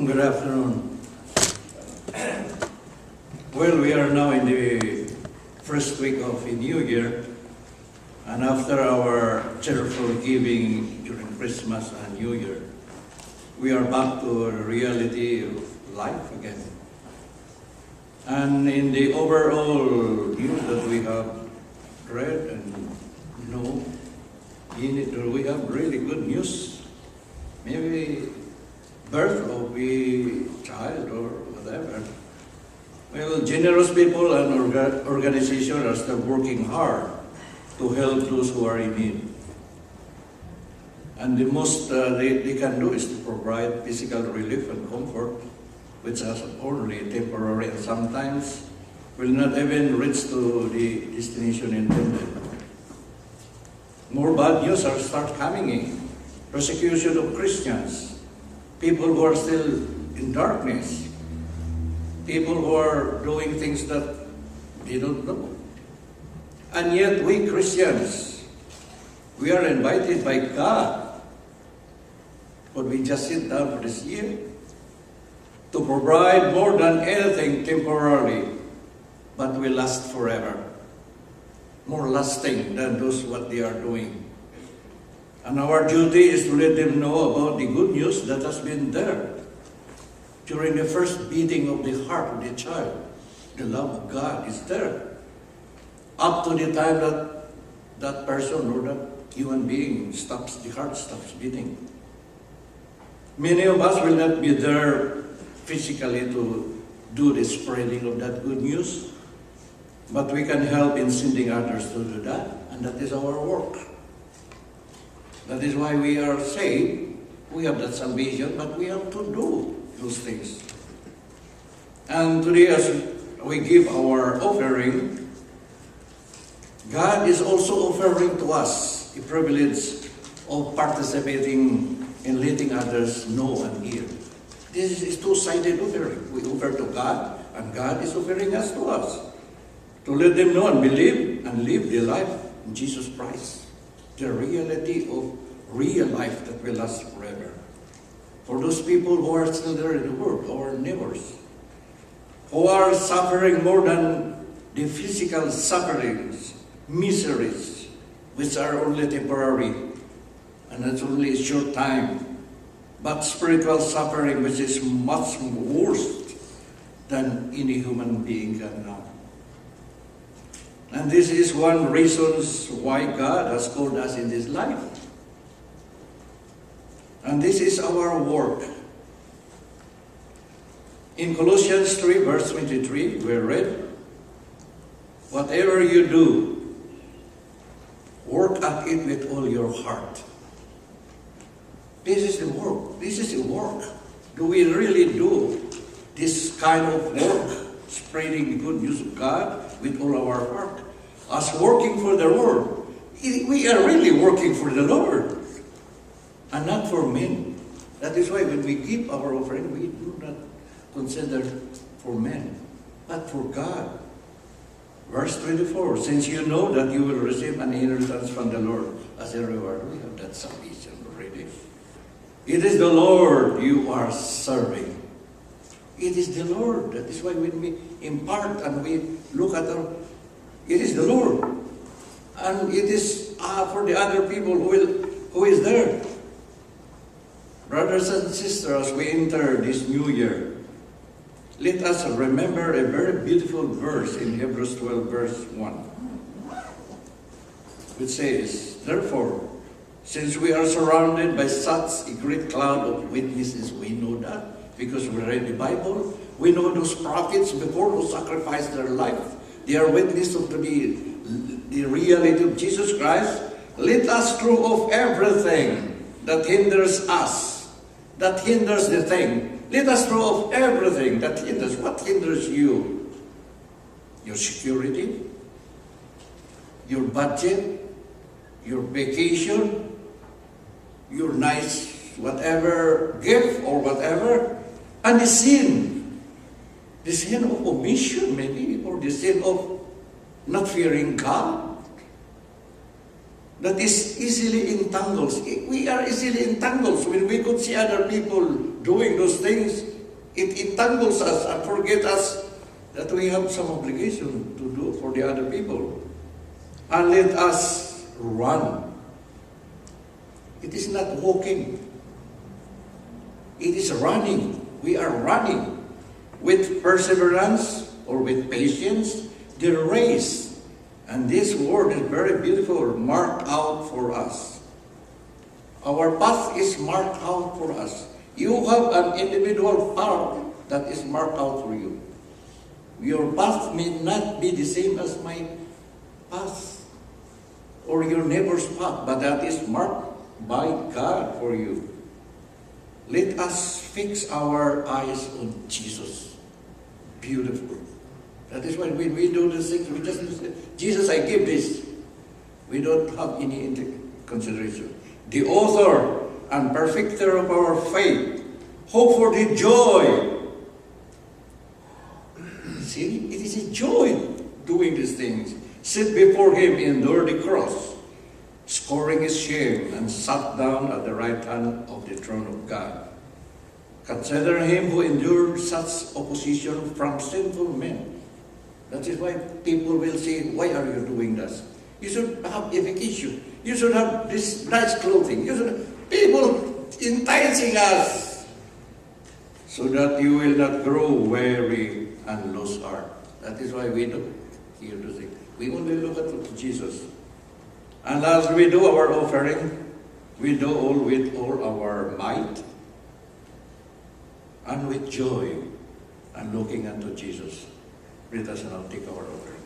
Good afternoon. Well, we are now in the first week of the new year, and after our cheerful giving during Christmas and New Year, we are back to a reality of life again. And in the overall news that we have read and know, we have really good news. Maybe birth of a child or whatever. Well, generous people and organizations are still working hard to help those who are in need. And the most they can do is to provide physical relief and comfort, which is only temporary and sometimes will not even reach to the destination intended. More bad news are start coming in. Persecution of Christians, people who are still in darkness, people who are doing things that they don't know. And yet we Christians, we are invited by God, but we just sit down for this year to provide more than anything temporarily, but will last forever. More lasting than those what they are doing. And our duty is to let them know about the good news that has been there during the first beating of the heart of the child. The love of God is there. Up to the time that that person or that human being stops, the heart stops beating. Many of us will not be there physically to do the spreading of that good news, but we can help in sending others to do that, and that is our work. That is why we are saved. We have that salvation, but we have to do those things. And today, as we give our offering, God is also offering to us the privilege of participating in letting others know and hear. This is two-sided offering. We offer to God, and God is offering us to us, to let them know and believe and live their life in Jesus Christ. The reality of real life that will last forever. For those people who are still there in the world, our neighbors, who are suffering more than the physical sufferings, miseries, which are only temporary, and it's only a short time, but spiritual suffering which is much worse than any human being can know. And this is one reason why God has called us in this life. And this is our work. In Colossians 3 verse 23, we read, whatever you do, work at it with all your heart. This is the work. This is the work. Do we really do this kind of work, spreading the good news of God with all our heart? As working for the Lord, we are really working for the Lord and not for men. That is why when we give our offering, we do not consider for men, but for God. Verse 24, since you know that you will receive an inheritance from the Lord as a reward. We have that salvation already. It is the Lord you are serving. It is the Lord. That is why when we impart and we look at it is the Lord. And it is for the other people who is there. Brothers and sisters, as we enter this new year, let us remember a very beautiful verse in Hebrews 12 verse 1, which says, therefore, since we are surrounded by such a great cloud of witnesses, we know that because we read the Bible, we know those prophets before who sacrificed their life. They are witness of the reality of Jesus Christ. Let us throw off everything that hinders us, that hinders the thing. Let us throw off everything that hinders. What hinders you? Your security, your budget, your vacation, your nice whatever gift or whatever, and the sin of omission maybe, or the sin of not fearing God. That is easily entangled. We are easily entangled when we could see other people doing those things. it entangles us and forget us that we have some obligation to do for the other people. And let us run. It is not walking. It is running. We are running with perseverance or with patience the race. And this word is very beautiful, marked out for us. Our path is marked out for us. You have an individual path that is marked out for you. Your path may not be the same as my path or your neighbor's path, but that is marked by God for you. Let us fix our eyes on Jesus. Beautiful. That is why when we do these things, we just say, Jesus, I give this. We don't have any consideration. The author and perfecter of our faith, hope for the joy. See, it is a joy doing these things. Sit before him, endure the cross, scoring his shame, and sat down at the right hand of the throne of God. Consider him who endured such opposition from sinful men. That is why people will say, why are you doing this? You should have a vacation. You should have this nice clothing. You should have people enticing us so that you will not grow weary and lose heart. That is why we do here to say, we only look at Jesus. And as we do our offering, we do all with all our might and with joy and looking unto Jesus. Let us now take our offering.